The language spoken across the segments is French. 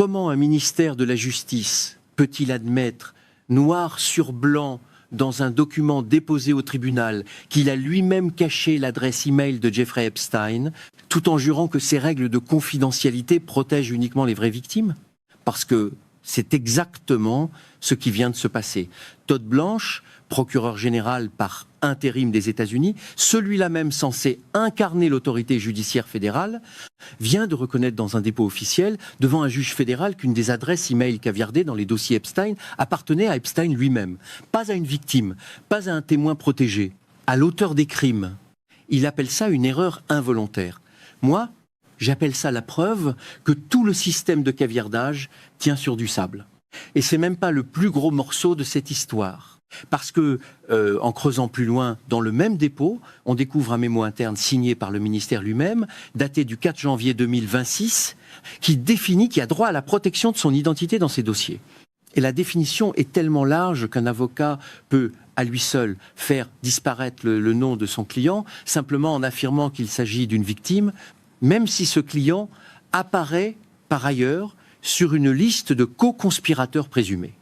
Comment un ministère de la Justice peut-il admettre, noir sur blanc, dans un document déposé au tribunal, qu'il a lui-même caché l'adresse e-mail de Jeffrey Epstein, tout en jurant que ces règles de confidentialité protègent uniquement les vraies victimes? Parce que c'est exactement ce qui vient de se passer. Todd Blanche, procureur général par intérim des États-Unis, celui-là même censé incarner l'autorité judiciaire fédérale, vient de reconnaître dans un dépôt officiel devant un juge fédéral qu'une des adresses e-mail caviardées dans les dossiers Epstein appartenait à Epstein lui-même. Pas à une victime, pas à un témoin protégé, à l'auteur des crimes. Il appelle ça une erreur involontaire. Moi, j'appelle ça la preuve que tout le système de caviardage tient sur du sable. Et c'est même pas le plus gros morceau de cette histoire. Parce que, en creusant plus loin, dans le même dépôt, on découvre un mémo interne signé par le ministère lui-même, daté du 4 janvier 2026, qui a droit à la protection de son identité dans ces dossiers. Et la définition est tellement large qu'un avocat peut, à lui seul, faire disparaître le nom de son client, simplement en affirmant qu'il s'agit d'une victime, même si ce client apparaît, par ailleurs, sur une liste de co-conspirateurs présumés.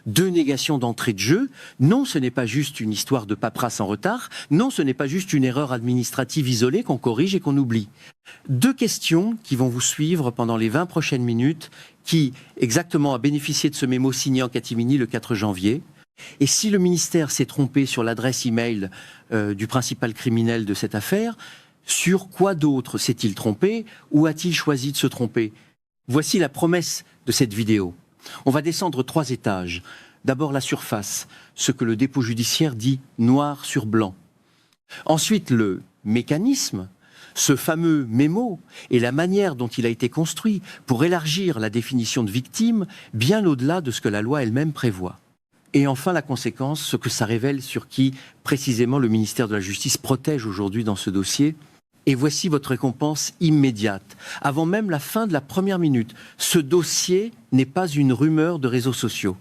2 négations d'entrée de jeu. Non, ce n'est pas juste une histoire de paperasse en retard. Non, ce n'est pas juste une erreur administrative isolée qu'on corrige et qu'on oublie. 2 questions qui vont vous suivre pendant les 20 prochaines minutes, qui, exactement, a bénéficié de ce mémo signé en catimini le 4 janvier. Et si le ministère s'est trompé sur l'adresse e-mail du principal criminel de cette affaire, sur quoi d'autre s'est-il trompé ou a-t-il choisi de se tromper? Voici la promesse de cette vidéo. On va descendre 3 étages. D'abord la surface, ce que le dépôt judiciaire dit noir sur blanc. Ensuite le mécanisme, ce fameux mémo et la manière dont il a été construit pour élargir la définition de victime bien au-delà de ce que la loi elle-même prévoit. Et enfin la conséquence, ce que ça révèle sur qui précisément le ministère de la Justice protège aujourd'hui dans ce dossier. Et voici votre récompense immédiate. Avant même la fin de la première minute, ce dossier n'est pas une rumeur de réseaux sociaux.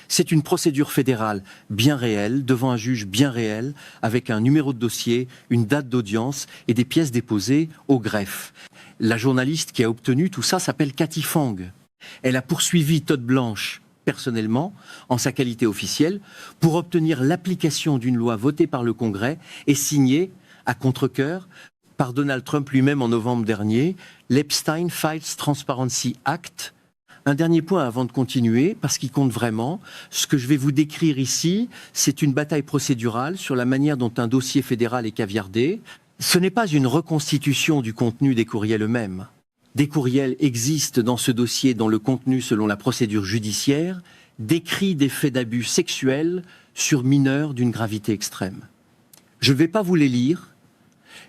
C'est une procédure fédérale bien réelle, devant un juge bien réel, avec un numéro de dossier, une date d'audience et des pièces déposées au greffe. La journaliste qui a obtenu tout ça s'appelle Cathy Fang. Elle a poursuivi Todd Blanche personnellement, en sa qualité officielle, pour obtenir l'application d'une loi votée par le Congrès et signée à contre-cœur par Donald Trump lui-même en novembre dernier, l'Epstein Files Transparency Act. Un dernier point avant de continuer, parce qu'il compte vraiment. Ce que je vais vous décrire ici, c'est une bataille procédurale sur la manière dont un dossier fédéral est caviardé. Ce n'est pas une reconstitution du contenu des courriels eux-mêmes. Des courriels existent dans ce dossier dont le contenu, selon la procédure judiciaire, décrit des faits d'abus sexuels sur mineurs d'une gravité extrême. Je ne vais pas vous les lire.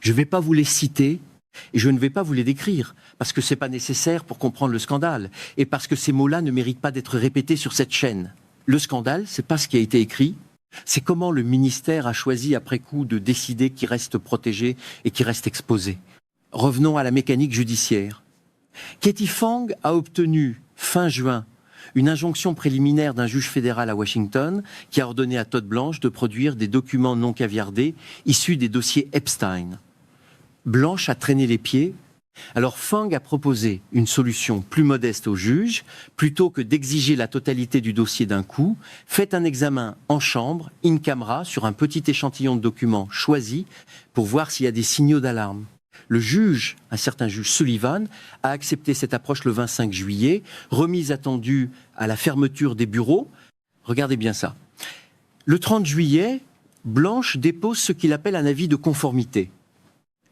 Je ne vais pas vous les citer et je ne vais pas vous les décrire parce que ce n'est pas nécessaire pour comprendre le scandale et parce que ces mots-là ne méritent pas d'être répétés sur cette chaîne. Le scandale, ce n'est pas ce qui a été écrit, c'est comment le ministère a choisi après coup de décider qui reste protégé et qui reste exposé. Revenons à la mécanique judiciaire. Cathy Fang a obtenu fin juin une injonction préliminaire d'un juge fédéral à Washington qui a ordonné à Todd Blanche de produire des documents non caviardés issus des dossiers Epstein. Blanche a traîné les pieds. Alors Fang a proposé une solution plus modeste au juge. Plutôt que d'exiger la totalité du dossier d'un coup, faites un examen en chambre, in camera, sur un petit échantillon de documents choisis pour voir s'il y a des signaux d'alarme. Le juge, un certain juge Sullivan, a accepté cette approche le 25 juillet, remise attendue à la fermeture des bureaux. Regardez bien ça. Le 30 juillet, Blanche dépose ce qu'il appelle un avis de conformité.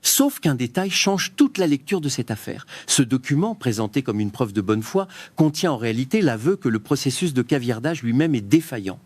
Sauf qu'un détail change toute la lecture de cette affaire. Ce document, présenté comme une preuve de bonne foi, contient en réalité l'aveu que le processus de caviardage lui-même est défaillant.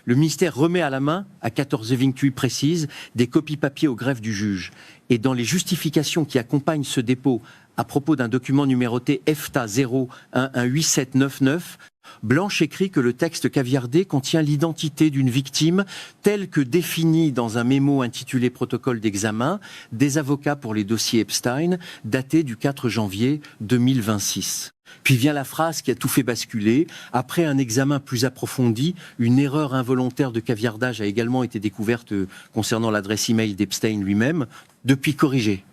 Le ministère remet à la main, à 14h28 précises, des copies papier au greffe du juge. Et dans les justifications qui accompagnent ce dépôt à propos d'un document numéroté EFTA 0118799, Blanche écrit que le texte caviardé contient l'identité d'une victime telle que définie dans un mémo intitulé Protocole d'examen des avocats pour les dossiers Epstein, daté du 4 janvier 2026. Puis vient la phrase qui a tout fait basculer. Après un examen plus approfondi, une erreur involontaire de caviardage a également été découverte concernant l'adresse e-mail d'Epstein lui-même, depuis corrigée.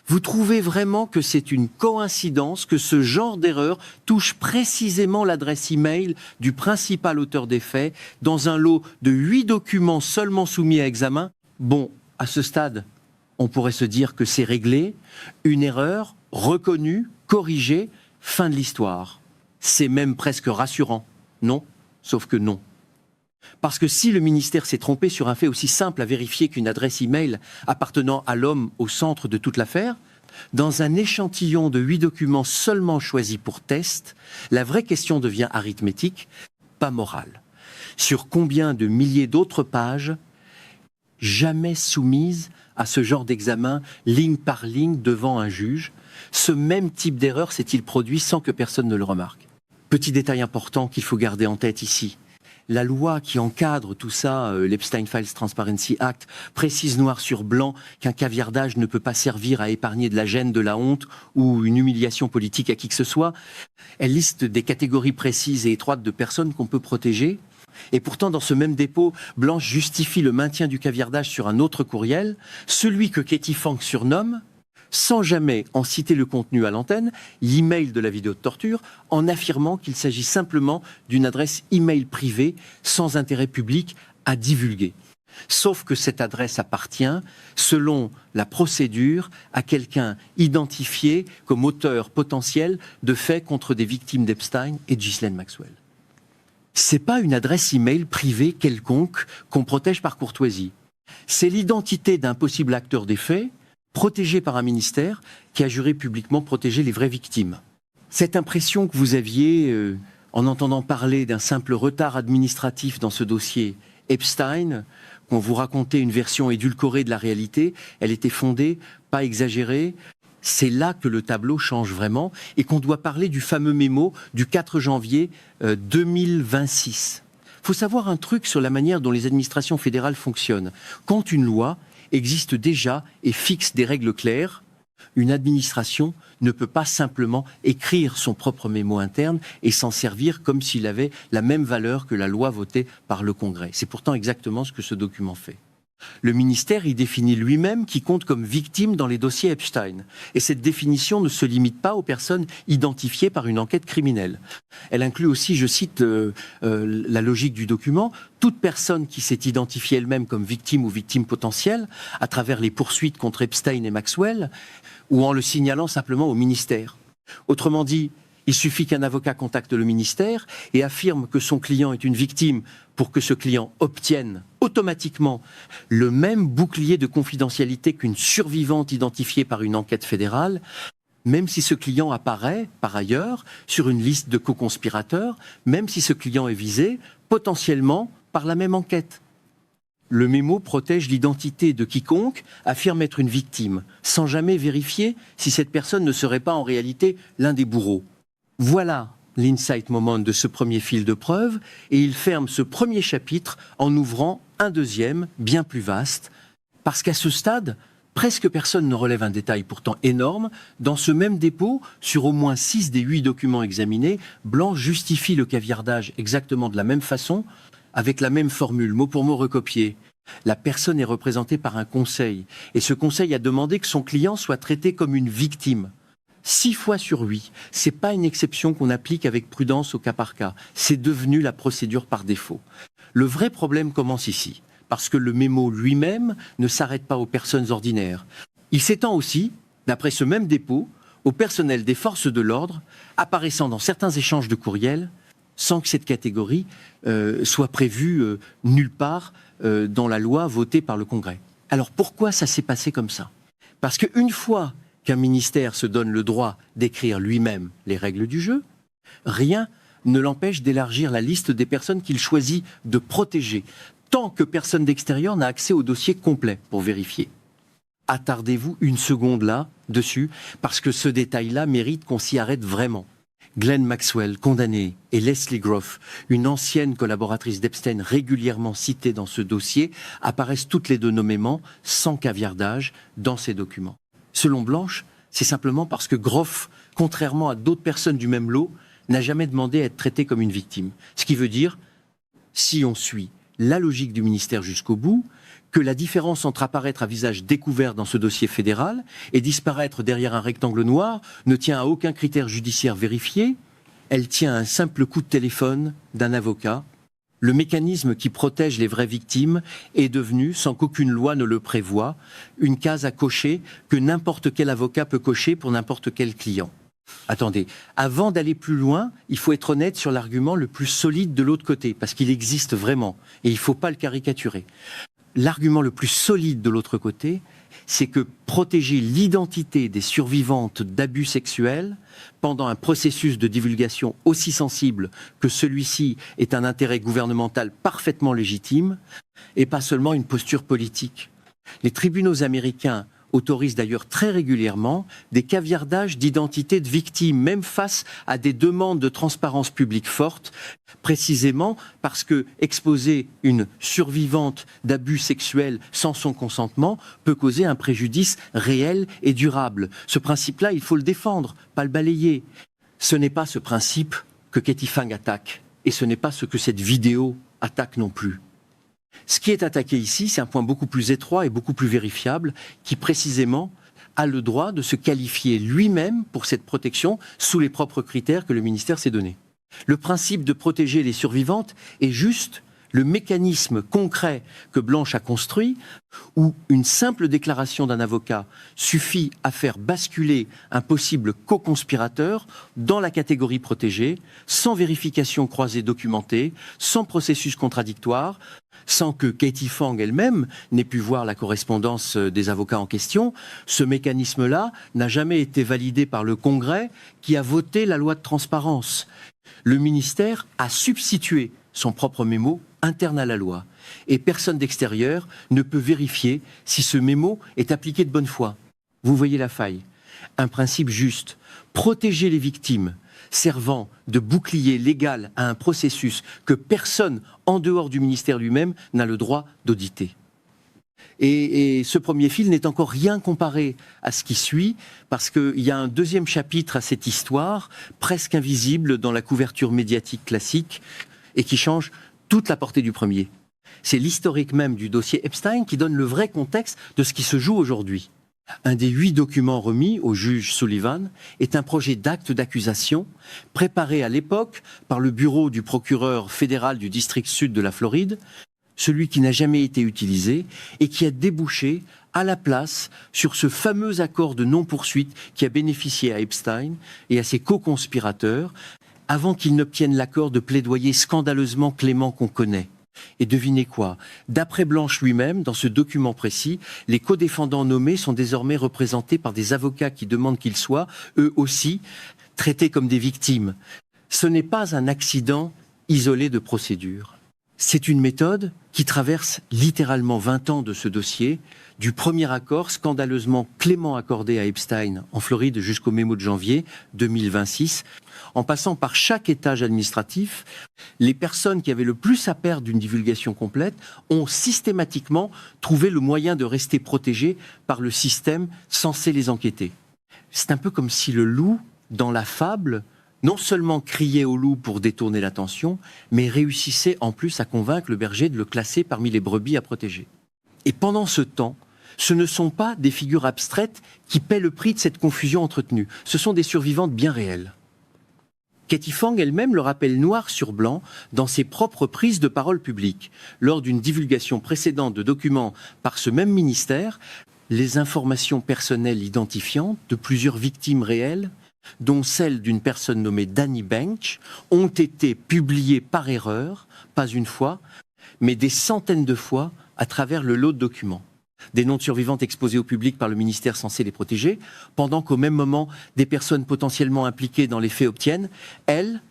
Vous trouvez vraiment que c'est une coïncidence que ce genre d'erreur touche précisément l'adresse email du principal auteur des faits dans un lot de 8 documents seulement soumis à examen? Bon, à ce stade, on pourrait se dire que c'est réglé, une erreur reconnue, corrigée, fin de l'histoire. C'est même presque rassurant, non? Sauf que non. Parce que si le ministère s'est trompé sur un fait aussi simple à vérifier qu'une adresse email appartenant à l'homme au centre de toute l'affaire, dans un échantillon de 8 documents seulement choisis pour test, la vraie question devient arithmétique, pas morale. Sur combien de milliers d'autres pages, jamais soumises à ce genre d'examen, ligne par ligne devant un juge, ce même type d'erreur s'est-il produit sans que personne ne le remarque? Petit détail important qu'il faut garder en tête ici. La loi qui encadre tout ça, l'Epstein Files Transparency Act, précise noir sur blanc qu'un caviardage ne peut pas servir à épargner de la gêne, de la honte ou une humiliation politique à qui que ce soit. Elle liste des catégories précises et étroites de personnes qu'on peut protéger. Et pourtant, dans ce même dépôt, Blanche justifie le maintien du caviardage sur un autre courriel, celui que Katie Fang surnomme, sans jamais en citer le contenu à l'antenne, l'email de la vidéo de torture, en affirmant qu'il s'agit simplement d'une adresse email privée sans intérêt public à divulguer. Sauf que cette adresse appartient, selon la procédure, à quelqu'un identifié comme auteur potentiel de faits contre des victimes d'Epstein et de Ghislaine Maxwell. C'est pas une adresse email privée quelconque qu'on protège par courtoisie. C'est l'identité d'un possible acteur des faits, protégé par un ministère qui a juré publiquement protéger les vraies victimes. Cette impression que vous aviez en entendant parler d'un simple retard administratif dans ce dossier Epstein, qu'on vous racontait une version édulcorée de la réalité, elle était fondée, pas exagérée. C'est là que le tableau change vraiment et qu'on doit parler du fameux mémo du 4 janvier 2026. Il faut savoir un truc sur la manière dont les administrations fédérales fonctionnent. Quand une loi existe déjà et fixe des règles claires, une administration ne peut pas simplement écrire son propre mémo interne et s'en servir comme s'il avait la même valeur que la loi votée par le Congrès. C'est pourtant exactement ce que ce document fait. Le ministère y définit lui-même qui compte comme victime dans les dossiers Epstein. Et cette définition ne se limite pas aux personnes identifiées par une enquête criminelle. Elle inclut aussi, je cite la logique du document, toute personne qui s'est identifiée elle-même comme victime ou victime potentielle à travers les poursuites contre Epstein et Maxwell ou en le signalant simplement au ministère. Autrement dit, il suffit qu'un avocat contacte le ministère et affirme que son client est une victime pour que ce client obtienne automatiquement le même bouclier de confidentialité qu'une survivante identifiée par une enquête fédérale, même si ce client apparaît, par ailleurs, sur une liste de co-conspirateurs, même si ce client est visé potentiellement par la même enquête. Le mémo protège l'identité de quiconque affirme être une victime, sans jamais vérifier si cette personne ne serait pas en réalité l'un des bourreaux. Voilà l'insight moment de ce premier fil de preuve, et il ferme ce premier chapitre en ouvrant un deuxième, bien plus vaste, parce qu'à ce stade, presque personne ne relève un détail pourtant énorme. Dans ce même dépôt, sur au moins 6 des 8 documents examinés, Blanc justifie le caviardage exactement de la même façon, avec la même formule, mot pour mot recopiée. La personne est représentée par un conseil, et ce conseil a demandé que son client soit traité comme une victime. 6 fois sur 8, c'est pas une exception qu'on applique avec prudence au cas par cas. C'est devenu la procédure par défaut. Le vrai problème commence ici, parce que le mémo lui-même ne s'arrête pas aux personnes ordinaires. Il s'étend aussi, d'après ce même dépôt, au personnel des forces de l'ordre, apparaissant dans certains échanges de courriels, sans que cette catégorie soit prévue nulle part dans la loi votée par le Congrès. Alors pourquoi ça s'est passé comme ça? Parce qu'une fois qu'un ministère se donne le droit d'écrire lui-même les règles du jeu, rien ne l'empêche d'élargir la liste des personnes qu'il choisit de protéger, tant que personne d'extérieur n'a accès au dossier complet pour vérifier. Attardez-vous une seconde là, dessus, parce que ce détail-là mérite qu'on s'y arrête vraiment. Ghislaine Maxwell, condamnée, et Leslie Groff, une ancienne collaboratrice d'Epstein régulièrement citée dans ce dossier, apparaissent toutes les deux nommément, sans caviardage, dans ces documents. Selon Blanche, c'est simplement parce que Groff, contrairement à d'autres personnes du même lot, n'a jamais demandé à être traité comme une victime. Ce qui veut dire, si on suit la logique du ministère jusqu'au bout, que la différence entre apparaître à visage découvert dans ce dossier fédéral et disparaître derrière un rectangle noir ne tient à aucun critère judiciaire vérifié, elle tient à un simple coup de téléphone d'un avocat. Le mécanisme qui protège les vraies victimes est devenu, sans qu'aucune loi ne le prévoie, une case à cocher que n'importe quel avocat peut cocher pour n'importe quel client. Attendez, avant d'aller plus loin, il faut être honnête sur l'argument le plus solide de l'autre côté, parce qu'il existe vraiment, et il ne faut pas le caricaturer. L'argument le plus solide de l'autre côté, c'est que protéger l'identité des survivantes d'abus sexuels pendant un processus de divulgation aussi sensible que celui-ci est un intérêt gouvernemental parfaitement légitime et pas seulement une posture politique. Les tribunaux américains autorise d'ailleurs très régulièrement des caviardages d'identité de victimes, même face à des demandes de transparence publique fortes, précisément parce que exposer une survivante d'abus sexuels sans son consentement peut causer un préjudice réel et durable. Ce principe-là, il faut le défendre, pas le balayer. Ce n'est pas ce principe que Katie Phang attaque, et ce n'est pas ce que cette vidéo attaque non plus. Ce qui est attaqué ici, c'est un point beaucoup plus étroit et beaucoup plus vérifiable, qui précisément a le droit de se qualifier lui-même pour cette protection sous les propres critères que le ministère s'est donnés. Le principe de protéger les survivantes est juste le mécanisme concret que Blanche a construit, où une simple déclaration d'un avocat suffit à faire basculer un possible co-conspirateur dans la catégorie protégée, sans vérification croisée documentée, sans processus contradictoire, sans que Katie Phang elle-même n'ait pu voir la correspondance des avocats en question. Ce mécanisme-là n'a jamais été validé par le Congrès qui a voté la loi de transparence. Le ministère a substitué son propre mémo interne à la loi. Et personne d'extérieur ne peut vérifier si ce mémo est appliqué de bonne foi. Vous voyez la faille. Un principe juste. Protéger les victimes, servant de bouclier légal à un processus que personne en dehors du ministère lui-même n'a le droit d'auditer. Et ce premier fil n'est encore rien comparé à ce qui suit, parce qu'il y a un deuxième chapitre à cette histoire, presque invisible dans la couverture médiatique classique, et qui change toute la portée du premier. C'est l'historique même du dossier Epstein qui donne le vrai contexte de ce qui se joue aujourd'hui. Un des 8 documents remis au juge Sullivan est un projet d'acte d'accusation préparé à l'époque par le bureau du procureur fédéral du district sud de la Floride, celui qui n'a jamais été utilisé et qui a débouché à la place sur ce fameux accord de non-poursuite qui a bénéficié à Epstein et à ses co-conspirateurs avant qu'ils n'obtiennent l'accord de plaidoyer scandaleusement clément qu'on connaît. Et devinez quoi? D'après Blanche lui-même, dans ce document précis, les co-défendants nommés sont désormais représentés par des avocats qui demandent qu'ils soient, eux aussi, traités comme des victimes. Ce n'est pas un accident isolé de procédure. C'est une méthode qui traverse littéralement 20 ans de ce dossier, du premier accord scandaleusement clément accordé à Epstein en Floride jusqu'au mémo de janvier 2026, en passant par chaque étage administratif. Les personnes qui avaient le plus à perdre d'une divulgation complète ont systématiquement trouvé le moyen de rester protégées par le système censé les enquêter. C'est un peu comme si le loup, dans la fable, non seulement criait au loup pour détourner l'attention, mais réussissait en plus à convaincre le berger de le classer parmi les brebis à protéger. Et pendant ce temps, ce ne sont pas des figures abstraites qui paient le prix de cette confusion entretenue. Ce sont des survivantes bien réelles. Katie Phang elle-même le rappelle noir sur blanc dans ses propres prises de parole publiques. Lors d'une divulgation précédente de documents par ce même ministère, les informations personnelles identifiantes de plusieurs victimes réelles, dont celle d'une personne nommée Danny Bench, ont été publiées par erreur, pas une fois, mais des centaines de fois à travers le lot de documents. Des noms de survivantes exposés au public par le ministère censé les protéger, pendant qu'au même moment, des personnes potentiellement impliquées dans les faits obtiennent, elles,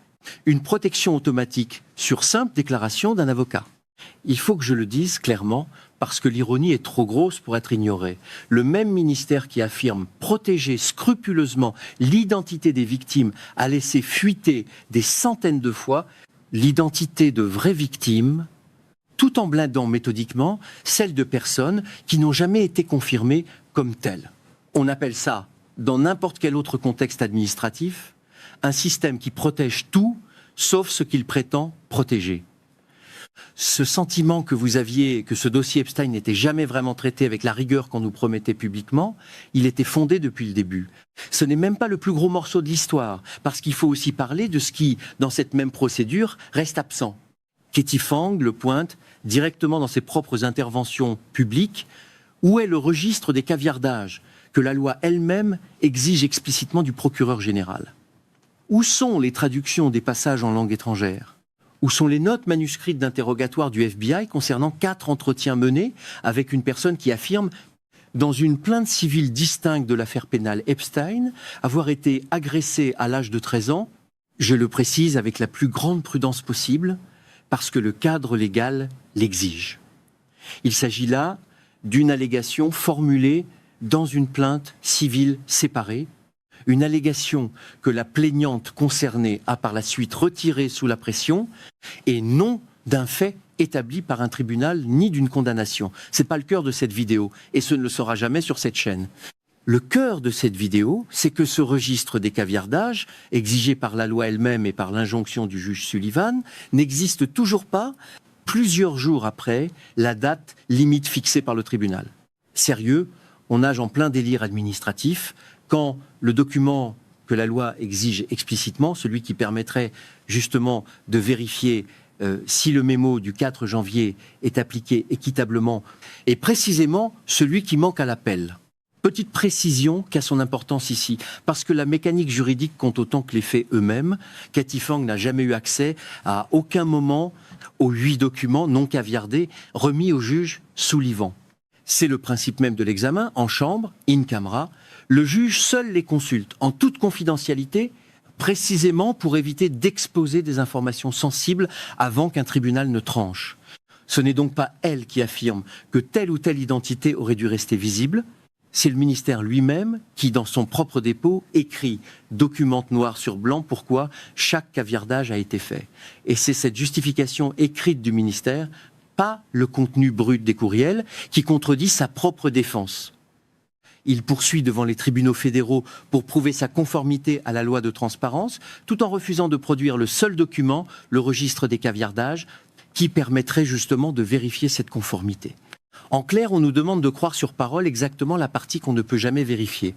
une protection automatique sur simple déclaration d'un avocat. Il faut que je le dise clairement, parce que l'ironie est trop grosse pour être ignorée. Le même ministère qui affirme protéger scrupuleusement l'identité des victimes a laissé fuiter des centaines de fois l'identité de vraies victimes, tout en blindant méthodiquement celles de personnes qui n'ont jamais été confirmées comme telles. On appelle ça, dans n'importe quel autre contexte administratif, un système qui protège tout, sauf ce qu'il prétend protéger. Ce sentiment que vous aviez, que ce dossier Epstein n'était jamais vraiment traité avec la rigueur qu'on nous promettait publiquement, il était fondé depuis le début. Ce n'est même pas le plus gros morceau de l'histoire, parce qu'il faut aussi parler de ce qui, dans cette même procédure, reste absent. Katie Fang le pointe directement dans ses propres interventions publiques. Où est le registre des caviardages que la loi elle-même exige explicitement du procureur général? Où sont les traductions des passages en langue étrangère? Où sont les notes manuscrites d'interrogatoire du FBI concernant 4 entretiens menés avec une personne qui affirme, dans une plainte civile distincte de l'affaire pénale Epstein, avoir été agressée à l'âge de 13 ans, je le précise avec la plus grande prudence possible, parce que le cadre légal l'exige. Il s'agit là d'une allégation formulée dans une plainte civile séparée, une allégation que la plaignante concernée a par la suite retirée sous la pression, et non d'un fait établi par un tribunal ni d'une condamnation. Ce n'est pas le cœur de cette vidéo, et ce ne le sera jamais sur cette chaîne. Le cœur de cette vidéo, c'est que ce registre des caviardages, exigé par la loi elle-même et par l'injonction du juge Sullivan, n'existe toujours pas plusieurs jours après la date limite fixée par le tribunal. Sérieux, on nage en plein délire administratif quand le document que la loi exige explicitement, celui qui permettrait justement de vérifier si le mémo du 4 janvier est appliqué équitablement, est précisément celui qui manque à l'appel. Petite précision qui a son importance ici, parce que la mécanique juridique compte autant que les faits eux-mêmes. Katie Fang n'a jamais eu accès à aucun moment aux 8 documents non caviardés remis au juge Sullivan. C'est le principe même de l'examen, en chambre, in camera. Le juge seul les consulte, en toute confidentialité, précisément pour éviter d'exposer des informations sensibles avant qu'un tribunal ne tranche. Ce n'est donc pas elle qui affirme que telle ou telle identité aurait dû rester visible. C'est le ministère lui-même qui, dans son propre dépôt, écrit, documente noir sur blanc pourquoi chaque caviardage a été fait. Et c'est cette justification écrite du ministère, pas le contenu brut des courriels, qui contredit sa propre défense. Il poursuit devant les tribunaux fédéraux pour prouver sa conformité à la loi de transparence, tout en refusant de produire le seul document, le registre des caviardages, qui permettrait justement de vérifier cette conformité. En clair, on nous demande de croire sur parole exactement la partie qu'on ne peut jamais vérifier.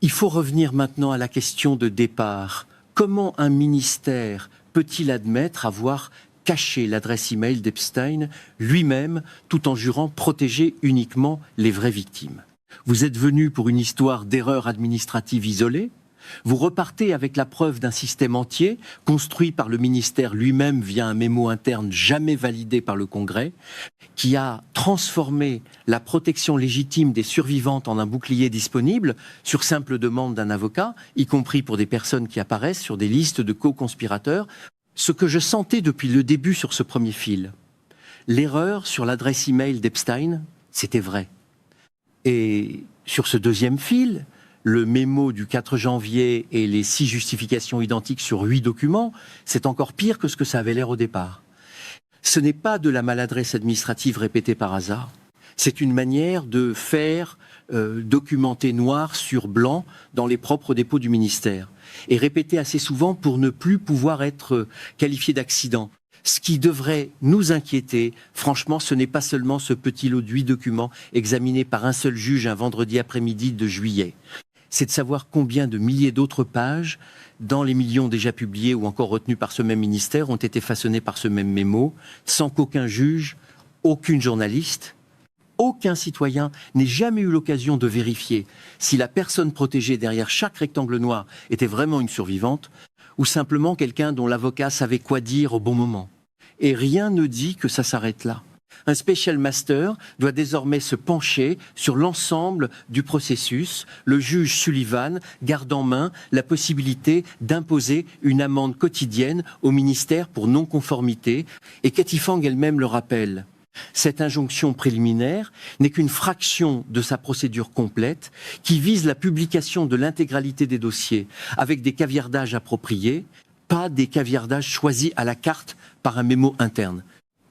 Il faut revenir maintenant à la question de départ. Comment un ministère peut-il admettre avoir caché l'adresse email d'Epstein lui-même, tout en jurant protéger uniquement les vraies victimes? Vous êtes venu pour une histoire d'erreur administrative isolée. Vous repartez avec la preuve d'un système entier, construit par le ministère lui-même via un mémo interne jamais validé par le Congrès, qui a transformé la protection légitime des survivantes en un bouclier disponible sur simple demande d'un avocat, y compris pour des personnes qui apparaissent sur des listes de co-conspirateurs. Ce que je sentais depuis le début sur ce premier fil, l'erreur sur l'adresse email d'Epstein, c'était vrai. Et sur ce deuxième fil, le mémo du 4 janvier et les 6 justifications identiques sur 8 documents, c'est encore pire que ce que ça avait l'air au départ. Ce n'est pas de la maladresse administrative répétée par hasard. C'est une manière de faire documenter noir sur blanc dans les propres dépôts du ministère. Et répétée assez souvent pour ne plus pouvoir être qualifié d'accident. Ce qui devrait nous inquiéter, franchement, ce n'est pas seulement ce petit lot de 8 documents examinés par un seul juge un vendredi après-midi de juillet. C'est de savoir combien de milliers d'autres pages, dans les millions déjà publiés ou encore retenus par ce même ministère, ont été façonnées par ce même mémo, sans qu'aucun juge, aucune journaliste, aucun citoyen n'ait jamais eu l'occasion de vérifier si la personne protégée derrière chaque rectangle noir était vraiment une survivante ou simplement quelqu'un dont l'avocat savait quoi dire au bon moment. Et rien ne dit que ça s'arrête là. Un special master doit désormais se pencher sur l'ensemble du processus. Le juge Sullivan garde en main la possibilité d'imposer une amende quotidienne au ministère pour non-conformité. Et Katie Fang elle-même le rappelle. Cette injonction préliminaire n'est qu'une fraction de sa procédure complète qui vise la publication de l'intégralité des dossiers avec des caviardages appropriés, pas des caviardages choisis à la carte par un mémo interne.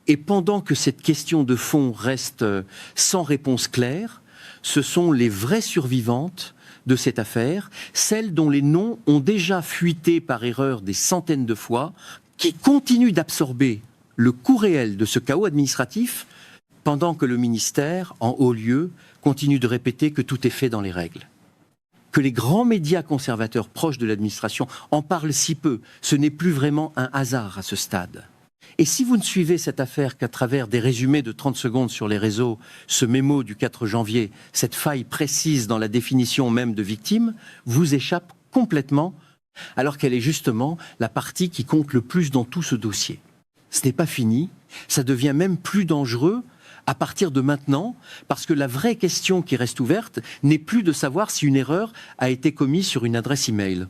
Et pendant que cette question de fond reste sans réponse claire, ce sont les vraies survivantes de cette affaire, celles dont les noms ont déjà fuité par erreur des centaines de fois, qui continuent d'absorber le coût réel de ce chaos administratif pendant que le ministère, en haut lieu, continue de répéter que tout est fait dans les règles. Que les grands médias conservateurs proches de l'administration en parlent si peu, ce n'est plus vraiment un hasard à ce stade. Et si vous ne suivez cette affaire qu'à travers des résumés de 30 secondes sur les réseaux, ce mémo du 4 janvier, cette faille précise dans la définition même de victime, vous échappe complètement, alors qu'elle est justement la partie qui compte le plus dans tout ce dossier. Ce n'est pas fini, ça devient même plus dangereux à partir de maintenant, parce que la vraie question qui reste ouverte n'est plus de savoir si une erreur a été commise sur une adresse email.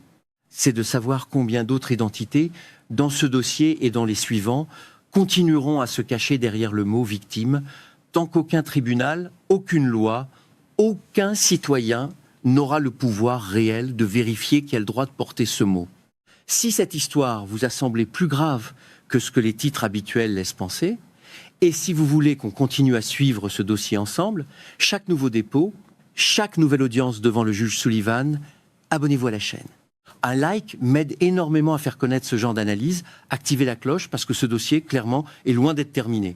C'est de savoir combien d'autres identités, dans ce dossier et dans les suivants, continueront à se cacher derrière le mot victime, tant qu'aucun tribunal, aucune loi, aucun citoyen n'aura le pouvoir réel de vérifier qui a le droit de porter ce mot. Si cette histoire vous a semblé plus grave que ce que les titres habituels laissent penser, et si vous voulez qu'on continue à suivre ce dossier ensemble, chaque nouveau dépôt, chaque nouvelle audience devant le juge Sullivan, abonnez-vous à la chaîne. Un like m'aide énormément à faire connaître ce genre d'analyse. Activez la cloche parce que ce dossier, clairement, est loin d'être terminé.